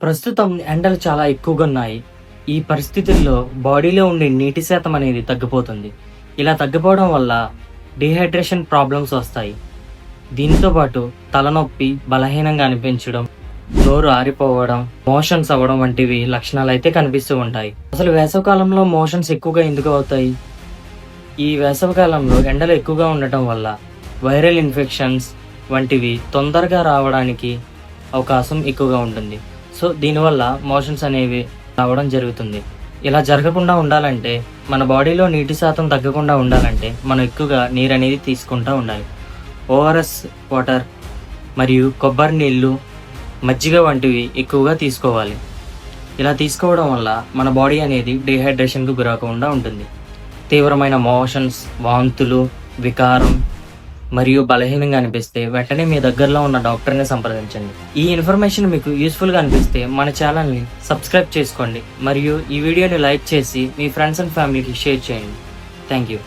ప్రస్తుతం ఎండలు చాలా ఎక్కువగా ఉన్నాయి. ఈ పరిస్థితుల్లో బాడీలో ఉండే నీటి శాతం అనేది తగ్గిపోతుంది. ఇలా తగ్గిపోవడం వల్ల డీహైడ్రేషన్ ప్రాబ్లమ్స్ వస్తాయి. దీంతో పాటు తలనొప్పి, బలహీనంగా అనిపించడం, నోరు ఆరిపోవడం, మోషన్స్ అవ్వడం వంటివి లక్షణాలు అయితే కనిపిస్తూ ఉంటాయి. అసలు వేసవికాలంలో మోషన్స్ ఎక్కువగా ఎందుకు అవుతాయి? ఈ వేసవికాలంలో ఎండలు ఎక్కువగా ఉండటం వల్ల వైరల్ ఇన్ఫెక్షన్స్ వంటివి తొందరగా రావడానికి అవకాశం ఎక్కువగా ఉంటుంది. సో దీనివల్ల మోషన్స్ అనేవి రావడం జరుగుతుంది. ఇలా జరగకుండా ఉండాలంటే, మన బాడీలో నీటి శాతం తగ్గకుండా ఉండాలంటే మనం ఎక్కువగా నీరు అనేది తీసుకుంటూ ఉండాలి. ఓఆర్ఎస్ వాటర్ మరియు కొబ్బరి నీళ్ళు, మజ్జిగ వంటివి ఎక్కువగా తీసుకోవాలి. ఇలా తీసుకోవడం వల్ల మన బాడీ అనేది డీహైడ్రేషన్కు గురవకుండా ఉంటుంది. తీవ్రమైన మోషన్స్, వాంతులు, వికారం మరియు బలహీనంగా అనిపిస్తే వెంటనే మీ దగ్గరలో ఉన్న డాక్టర్ని సంప్రదించండి. ఈ ఇన్ఫర్మేషన్ మీకు యూస్ఫుల్గా అనిపిస్తే మన ఛానల్ని సబ్స్క్రైబ్ చేసుకోండి మరియు ఈ వీడియోని లైక్ చేసి మీ ఫ్రెండ్స్ అండ్ ఫ్యామిలీకి షేర్ చేయండి. Thank you.